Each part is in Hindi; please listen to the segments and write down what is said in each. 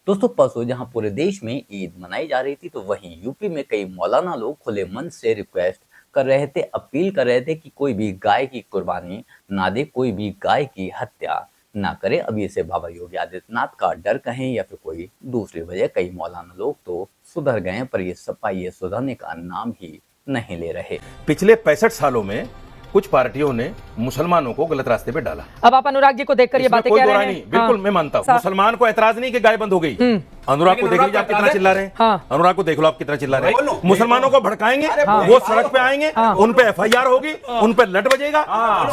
दोस्तों परसों जहां पूरे देश में ईद मनाई जा रही थी तो वहीं यूपी में कई मौलाना लोग खुले मन से रिक्वेस्ट कर रहे थे, अपील कर रहे थे कि कोई भी गाय की कुर्बानी ना दे, कोई भी गाय की हत्या ना करे। अब इसे बाबा योगी आदित्यनाथ का डर कहें या फिर कोई दूसरी वजह, कई मौलाना लोग तो सुधर गए हैं, पर ये सपा ये सुधरने का नाम ही नहीं ले रहे। पिछले 65 सालों में कुछ पार्टियों ने मुसलमानों को गलत रास्ते पे डाला। अब आप अनुराग जी को देखकर ये बातें कह रहे हैं। बिल्कुल मैं मानता हूँ, मुसलमान को एतराज नहीं कि गाय बंद हो गई। अनुराग को देख लीजिए आप कितना चिल्ला रहे हैं। अनुराग को देख लो आप कितना चिल्ला रहे हैं। मुसलमानों को भड़काएंगे, वो सड़क पे आएंगे, उन पे FIR होगी, उन पे लट बजेगा,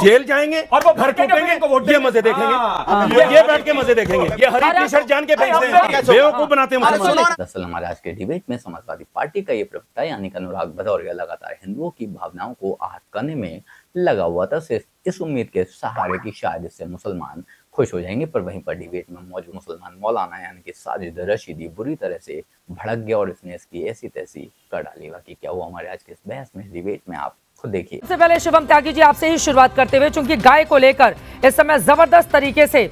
जेल जाएंगे और वो घर टूटेंगे। ये मजे देखेंगे, ये बैठ के मजे देखेंगे। ये हरी टी शर्ट जान के बेचते हैं, बेवकूफ बनाते हैं मुसलमान। दरअसल हमारे आज के डिबेट में समाजवादी पार्टी का ये प्रवक्ता यानी कि अनुराग भदौरिया लगातार हिंदुओं की भावनाओं को आहत करने में लगा हुआ था, सिर्फ इस उम्मीद के सहारे की शायद इससे मुसलमान खुश हो जाएंगे। पर वहीं पर डिबेट में मौजूद मुसलमान मौलाना यानी कि साजिद रशीदी बुरी तरह से भड़क गया और इसने इसकी ऐसी तैसी कर डाली। बाकी क्या हुआ हमारे आज के इस बहस में, डिबेट में आप खुद देखिए। सबसे पहले शुभम त्यागी जी आपसे ही शुरुआत करते हुए, चूंकि गाय को लेकर इस समय जबरदस्त तरीके से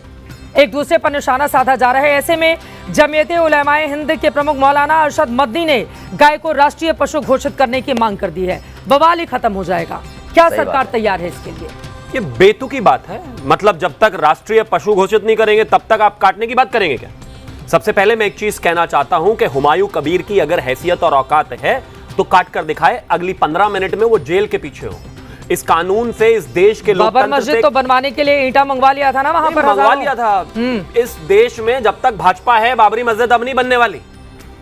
एक दूसरे पर निशाना साधा जा रहा है, ऐसे में जमीयते उलमाए हिंद के प्रमुख मौलाना अरशद मदनी ने गाय को राष्ट्रीय पशु घोषित करने की मांग कर दी है। बवाल ही खत्म हो जाएगा। क्या सरकार तैयार है इसके लिए? ये बेतुकी बात है। मतलब जब तक राष्ट्रीय पशु घोषित नहीं करेंगे तब तक आप काटने की बात करेंगे क्या? सबसे पहले मैं एक चीज कहना चाहता हूं कि हुमायूं कबीर की अगर हैसियत और औकात है तो काट कर दिखाए, अगली 15 मिनट में वो जेल के पीछे हो। इस कानून से इस देश के लोकतंत्र बाबर मस्जिद तो बनवाने के लिए ईंटा मंगवा लिया था ना, वहां पर मंगवा लिया था। इस देश में जब तक भाजपा है बाबरी मस्जिद अब नहीं बनने वाली।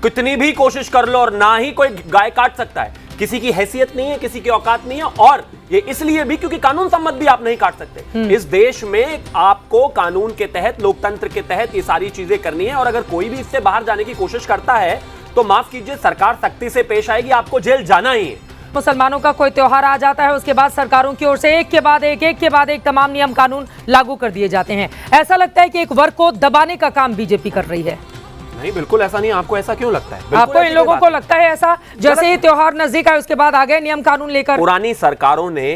कितनी भी कोशिश कर लो और ना ही कोई गाय काट सकता है। किसी की हैसियत नहीं है, किसी की औकात नहीं है, और ये इसलिए भी क्योंकि कानून सम्मत भी आप नहीं काट सकते। इस देश में आपको कानून के तहत, लोकतंत्र के तहत ये सारी चीजें करनी है, और अगर कोई भी इससे बाहर जाने की कोशिश करता है तो माफ कीजिए, सरकार सख्ती से पेश आएगी, आपको जेल जाना ही है। मुसलमानों का कोई त्योहार आ जाता है, उसके बाद सरकारों की ओर से एक के बाद एक तमाम नियम कानून लागू कर दिए जाते हैं। ऐसा लगता है कि एक वर्ग को दबाने का काम बीजेपी कर रही है। नहीं, बिल्कुल ऐसा नहीं। आपको ऐसा क्यों लगता है? आपको इन लोगों को लगता है ऐसा, जैसे ही त्योहार नजदीक आए उसके बाद आ गए नियम कानून लेकर। पुरानी सरकारों ने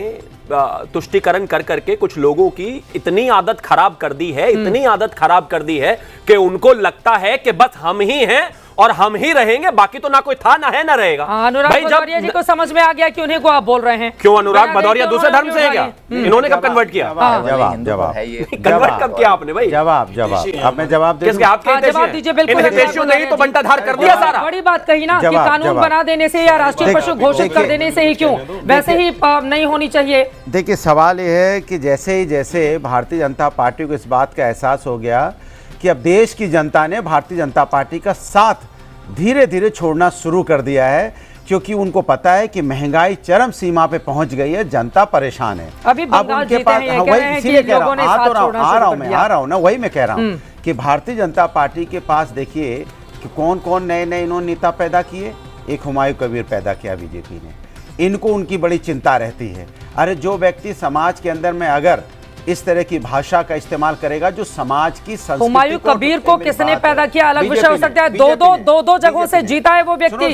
तुष्टीकरण कर करके कुछ लोगों की इतनी आदत खराब कर दी है, इतनी आदत खराब कर दी है कि उनको लगता है कि बस हम ही हैं और हम ही रहेंगे, बाकी तो ना कोई था, ना है, ना रहेगा। अनुराग भदौरिया जी को समझ में आ गया कि उन्हें को आप बोल रहे हैं। क्यों अनुराग भदौरिया दूसरे धर्म से है क्या? इन्होंने कब कन्वर्ट किया? जवाब कन्वर्ट कब किया आपने भाई? जवाब अब मैं जवाब जवाब दीजिए। बिल्कुल नहीं तो बंटाधार कर दिया सारा। बड़ी बात कही ना कि कानून बना देने से या राष्ट्रीय पशु घोषित कर देने से ही क्यों, वैसे ही नहीं होनी चाहिए। देखिए सवाल यह है कि जैसे भारतीय जनता पार्टी को इस बात का एहसास हो गया कि अब देश की जनता ने भारतीय जनता पार्टी का साथ धीरे धीरे छोड़ना शुरू कर दिया है, क्योंकि उनको पता है कि महंगाई चरम सीमा पे पहुंच गई है, जनता परेशान है। अभी अब उनके पास वही इसीलिए कह रहा हूँ, आ रहा हूँ ना, वही मैं कह रहा हूँ कि भारतीय जनता पार्टी के पास देखिए कि कौन कौन नए नए इन्होंने नेता पैदा किए। एक हुमायूं कबीर पैदा किया बीजेपी ने, इनको उनकी बड़ी चिंता रहती है। अरे जो व्यक्ति समाज के अंदर में अगर इस तरह की भाषा का इस्तेमाल करेगा जो समाज की संस्कृति हुमायूं कबीर को किसने पैदा किया अलग विषय हो सकता है। दो जगहों से जीता है वो व्यक्ति,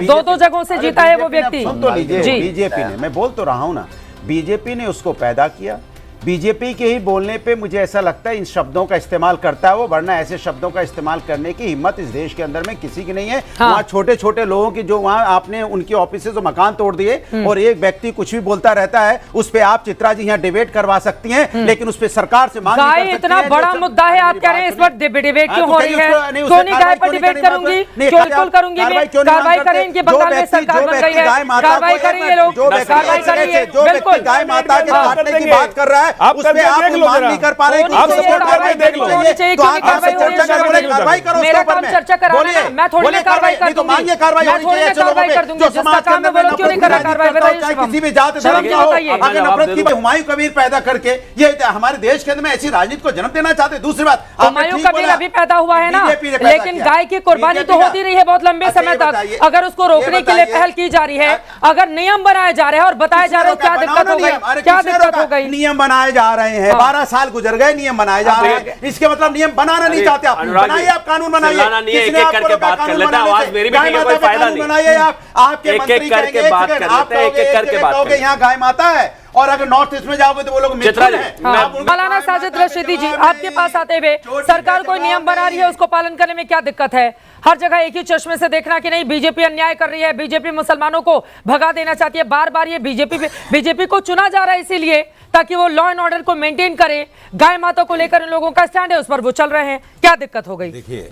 दो जगहों से जीता है वो व्यक्ति। सुन तो लीजिए, बीजेपी ने, मैं बोल तो रहा हूं ना, बीजेपी ने उसको पैदा किया। बीजेपी के ही बोलने पे मुझे ऐसा लगता है इन शब्दों का इस्तेमाल करता है वो, वरना ऐसे शब्दों का इस्तेमाल करने की हिम्मत इस देश के अंदर में किसी की नहीं है। वहाँ छोटे छोटे लोगों की जो वहाँ आपने उनकी ऑफिस से मकान तोड़ दिए और एक व्यक्ति कुछ भी बोलता रहता है, उस पर आप चित्रा जी यहाँ डिबेट करवा सकती हैं, लेकिन उस पर सरकार से मांग नहीं कर सकती। इतना बड़ा मुद्दा है, आप कह रहे हैं इस पर डिबेट क्यों हो रही है? क्यों नहीं गाय पर डिबेट करूंगी? बिल्कुल करूंगी, कार्रवाई करें। इनके बंगाल में सरकार बन गई है, कार्रवाई करेंगे लोग, कार्रवाई करेंगे। बिल्कुल गाय माता के काटने की बात कर रहा है, उस पे आप मान नहीं कर पा रहे, आप सपोर्ट कर रहे हैं, देख लो। तो आप चर्चा करें, कार्रवाई करो उसके ऊपर में। चर्चा कराना है, मैं थोड़ी ना कार्रवाई कर दूंगी। तो मांगिए कार्रवाई होनी चाहिए ऐसे लोगों पे जो समाज के अंदर में क्यों नहीं करा कार्रवाई? बताइए किसी भी जात धर्म का हो, अगर नफरत की हुमायूं कबीर पैदा करके ये हमारे देश के अंदर में ऐसी राजनीति को जन्म देना चाहते। दूसरी बात, हुमायूं कबीर अभी पैदा हुआ है ना, लेकिन गाय की कुर्बानी तो होती रही है बहुत लंबे समय तक। अगर उसको रोकने के लिए पहल की जा रही है, अगर नियम बनाया जा रहा है और बताया जा रहा है, क्या दिक्कत हो गई? क्या दिक्कत हो गई? नियम बनाए जा रहे हैं, 12 साल गुजर गए, नियम बनाए जा रहे हैं। इसके मतलब नियम बनाना नहीं चाहते आप, बनाइए आप कानून बनाइए। किसने आपको कानून बनाने से? बनाइए आप, आपके मंत्री कहेंगे आप कहोगे यहाँ गाय माता है और अगर नॉर्थ ईस्ट में जाओगे तो वो लोग मित्र हैं। मौलाना साजिद रशीदी जी, आपके पास आते हुए, सरकार कोई नियम बना रही है, उसको पालन करने में क्या दिक्कत है? हर जगह एक ही चश्मे से देखना कि नहीं बीजेपी अन्याय कर रही है, बीजेपी मुसलमानों को भगा देना चाहती है। बार बार ये बीजेपी को चुना जा रहा है इसीलिए ताकि वो लॉ एंड ऑर्डर को मेंटेन करे। गाय माता को लेकर इन लोगों का स्टैंड है, उस पर वो चल रहे हैं। क्या दिक्कत हो गई? देखिए,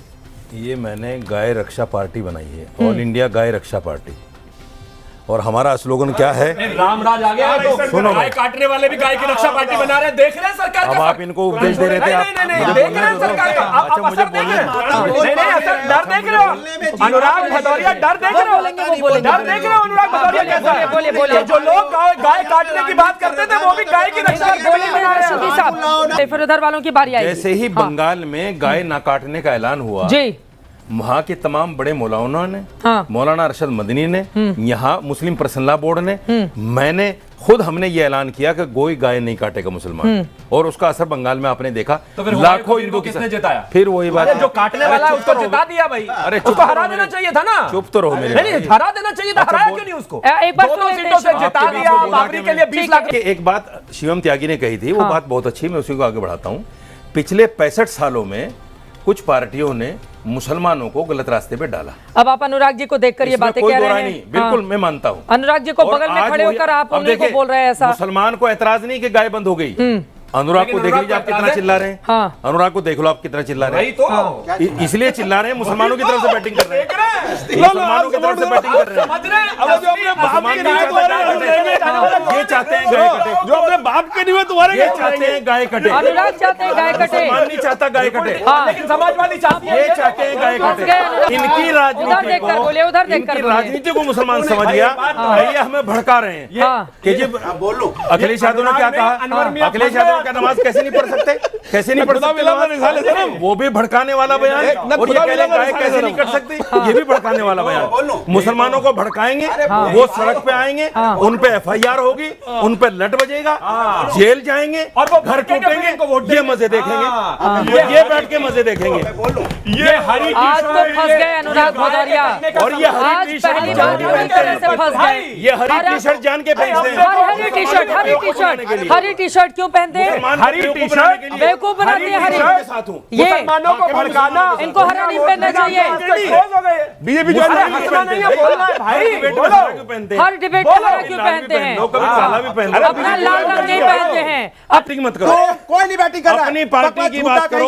ये मैंने गाय रक्षा पार्टी बनाई है, ऑल इंडिया गाय रक्षा पार्टी, और हमारा स्लोगन क्या है? रामराज आ गया तो सुनो, गाय काटने वाले भी गाय की रक्षा पार्टी बना रहे हैं। देख रहे हैं सरकार अब का। आप इनको उपदेश दे रहे थे। नहीं, देख रहे हैं सरकार का। आप मुझे असर देख रहे हैं। बोलने नहीं, असर डर देख रहे हो। अनुराग भदौरिया डर देख रहे हो। डर देख रहे हो अनुराग भदौरिया कैसा है? बोले। जो लोग गाय काटने की बात करते थे वो भी गाय की रक्षा बोले। फिर उधर वालों की बारी आई। जैसे ही बंगाल में गाय ना काटने का ऐलान हुआ जी, वहाँ के तमाम बड़े मौलाना ने, हाँ। मौलाना अरशद मदनी ने, यहाँ मुस्लिम पर्सनल बोर्ड ने, मैंने खुद, हमने ये ऐलान किया कि कोई गाय नहीं काटेगा मुसलमान, और उसका असर बंगाल में आपने देखा। तो फिर लाखों हिंदू किसने जिताया? फिर वही बात, जो काटने वाला है उसको जिता दिया भाई। अरे उसको हरा देना चाहिए था ना। चुप तो रहो मेरे नहीं, हरा देना चाहिए था। हराया क्यों नहीं उसको? एक बार दो सीटों से जिता दिया। बाबरी के लिए 20 लाख। एक बात शिवम त्यागी ने कही थी, वो बात बहुत अच्छी, मैं उसी को आगे बढ़ाता हूँ। पिछले 65 सालों में कुछ पार्टियों ने मुसलमानों को गलत रास्ते पे डाला। अब आप अनुराग जी को देखकर ये बातें कह रहे हैं। बिल्कुल, मैं मानता हूँ। अनुराग जी को बगल में खड़े होकर आप उन्हीं को बोल रहे हैं ऐसा। मुसलमान को ऐतराज नहीं कि गाय बंद हो गई। अनुराग को देख लीजिए आप कितना चिल्ला रहे हैं। हाँ। अनुराग को देख लो आप कितना चिल्ला रहे हैं। इसलिए चिल्ला रहे हैं, मुसलमानों की तरफ से बैटिंग कर रहे हैं। मुसलमानों की तरफ से बैटिंग कर रहे हैं। ये चाहते हैं गाय कटे, जो अपने बाप के नहीं हुए तुम्हारे, ये चाहते हैं गाय कटे। अनुराग चाहते हैं गाय कटे। मुसलमान नहीं चाहता गाय कटे, लेकिन समाजवादी चाहती है। ये चाहते हैं गाय कटे। इनकी राजनीति को मुसलमान समझ गया, ये हमें भड़का रहे हैं कि जी बोलो। अखिलेश यादव ने क्या कहा? अखिलेश यादव क्या नमाज कैसे नहीं पढ़ सकते? कैसे नहीं पढ़ सकते? वो भी भड़काने वाला बयान, और ये कह रहे हैं गाय कैसे नहीं कर सकती, ये भी भड़काने वाला बयान। मुसलमानों को भड़काएंगे, वो सड़क पे आएंगे, उन पे FIR होगी, उन पे लट बजेगा, जेल जाएंगे और वो घर टूटेंगे। ये मजे देखेंगे, ये बैठ के मजे देखेंगे। ये हरी आज तो फंस गए अनुराग भदौरिया, और ये हरी टी शर्ट जान के पहनते हैं। ये हरी टी शर्ट जान के पहनते हैं। हरी टी शर्ट क्यों पहनते हैं? हरी टी शर्ट बेवकूफ बनाते हैं। हरी के साथ हूँ। ये मुसलमानों को भड़काना, इनको हरा नहीं पहनना चाहिए। बीजेपी जो हंसना नहीं है, बोलना है भाई। हर डिबेट में हरा क्यों पहनते हैं? लोग कभी काला भी पहनते हैं। अपना लाल रंग नहीं पहनते हैं। बैटिंग मत करो, कोई नहीं बैटिंग कर रहा है। अपनी पार्टी की बात करो,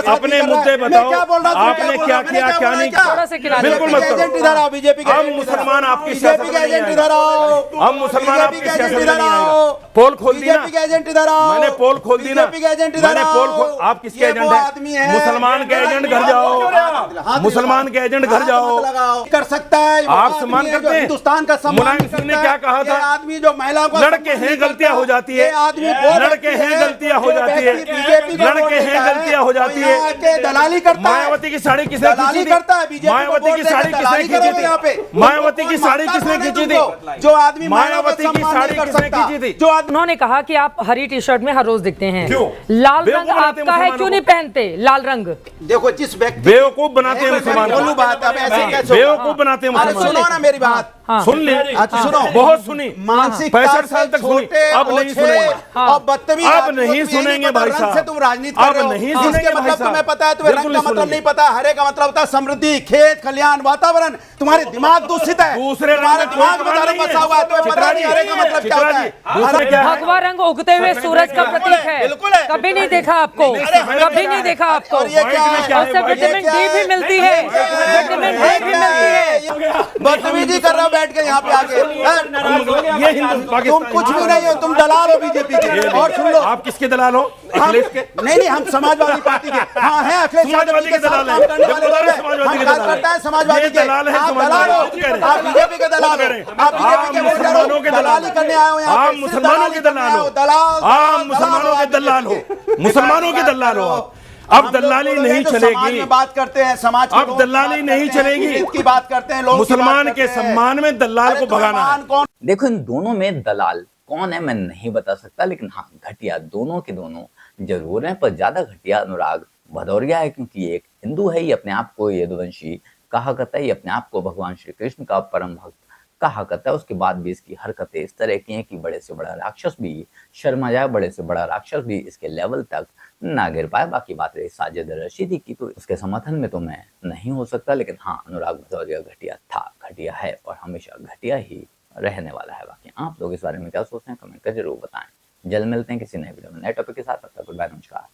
अपने मुद्दे बताओ, आपने क्या किया क्या नहीं किया। थोड़ा सा किनारे बिल्कुल मत करो। इधर आओ, बीजेपी के हम मुसलमान आपकी सियासत में नहीं एजेंट आएंगे। इधर आओ, हम मुसलमान आपकी बीजेपी के सियासत एजेंट में इधर नहीं आओ, आएंगे। पोल खोल दी ना, बीजेपी के एजेंट इधर आओ। मैंने पोल खोल दी ना, बीजेपी के एजेंट इधर मैंने आओ। पोल खोल। आप किसके ये एजेंट वो आदमी हैं? है, मुसलमान के एजेंट घर जाओ, मुसलमान के एजेंट घर जाओ। कर सकता है, वो आप आदमी सम्मान है करते जो हैं? हिंदुस्तान का सम्मान मुलायम कर सिंह ने सकता क्या है। कहा ये था? आदमी जो महिलाओं को लड़के हैं गलतियां हो जाती है, ये आदमी वो लड़के व्यक्ति हैं है, गलतियां हो जो जाती है, व्यक्ति बीजेपी को लड़के वोट हैं देता है, गलतियां हो जाती और यहाँ के है। दलाली करता है। मायावती की साड़ी किसने दलाली खींची थी? करता है, बीजेपी को मायावती वोट की देकर साड़ी किसने दलाली खींची करोगे यहाँ पे? थी? मायावती की साड़ी किसने खींची थी? जो आदमी मायावती की साड़ी किसने खींची थी? जो आदमी उन्होंने कहा कि आप हरी टी शर्ट में हर रोज दिखते हैं। क्यों? लाल रंग बेवकूफ बनाते आपका है, मुसलमानों क्यों को। नहीं पहनते लाल रंग? देखो जिस व्यक्ति बेवकूफ बनाते हैं मुसलमान बोलूं बात, अब ऐसे कैसे होगा? बेवकूफ बनाते हैं अरे मुसलमान। सुनो ना मेरी बात, सुन ले, अच्छा सुनो, बहुत सुनी, मानसिक 65 साल तक सुनी, अब नहीं सुनेंगे। और बदतमीज अब आदमी नहीं को तो ये सुनेंगे पता भाई रंग साहब। से तुम राजनीति अब कर रहे हो। नहीं इसके सुनेंगे भाई मतलब साहब। तुम्हें पता है, तुम्हें रंग बिल्कुल का नहीं मतलब सुनेंगे। नहीं पता, हरे का मतलब होता है समृद्धि, खेत खलियान वातावरण। तुम्हारे दिमाग दूषित है, दूसरे रंग तुम्हारे में दिमाग कोई में दारू नहीं है। बसा हुआ है, तुम्हें पता नहीं हरे का मतलब क्या होता है। दूसरे क्या है? भगवा रंग उगते हुए सूरज का प्रतीक है। बिल्कुल है। कभी नहीं देखा आपको, कभी नहीं देखा आपको। और ये क्या है? उससे विटामिन डी भी मिलती है, विटामिन डी भी मिलती है। बदतमीजी कर रहे हो बैठ के यहाँ पे आके। ये हिंदू तुम कुछ भी नहीं हो, तुम दलाल हो बीजेपी के। और सुन लो, आप किसके दलाल हो? हम अखिलेश के? नहीं, हम समाजवादी पार्टी के। हाँ है, अखिलेश यादव समाजवादी जी के के साथ दलाल काम हैं। करने वाले लोग हैं। समाजवादी के हम दलाल कार्यकर्ता हैं हैं। समाजवादी ये के। दलाल हैं आप समाजवादी दलाल हो, के। खुद कह रहे हैं। आप बीजेपी के दलाल खुद कह हो, रहे हैं। आप बीजेपी के वोटर मुसलमानों हो, के दलाल दलाली करने आए हो यहाँ आप पे। मुसलमानों के दलाल हो, दलाल, आप मुसलमानों के दलाल हो, मुसलमानों के दलाल हो आप। अब दलाली नहीं समाज चलेगी, में बात करते हैं, समाज के अब लोग दलाली बात नहीं करते हैं, चलेगी। हित की बात करते हैं, लोग मुसलमान के सम्मान में दलाल को भगाना है। कौन देखो इन दोनों में दलाल कौन है मैं नहीं बता सकता, लेकिन हाँ घटिया दोनों के दोनों जरूर हैं, पर ज्यादा घटिया अनुराग भदौरिया है, क्योंकि ये एक हिंदू है, ये अपने आप को यदुवंशी कहा करता है, ये अपने आप को भगवान श्री कृष्ण का परम भक्त कहा करता है, उसके बाद भी इसकी हरकतें इस तरह की हैं कि बड़े से बड़ा राक्षस भी शर्मा जाए, बड़े से बड़ा राक्षस भी इसके लेवल तक ना गिर पाए। बाकी बात रही साजिद रशीदी की, तो उसके समर्थन में तो मैं नहीं हो सकता, लेकिन हाँ, अनुराग भदौरिया घटिया था, घटिया है और हमेशा घटिया ही रहने वाला है। बाकी आप लोग इस बारे में क्या सोचते हैं, कमेंट कर जरूर बताएं। जल्द मिलते हैं किसी नए वीडियो में नए टॉपिक के साथ। तब तक गुड बाय, नमस्कार।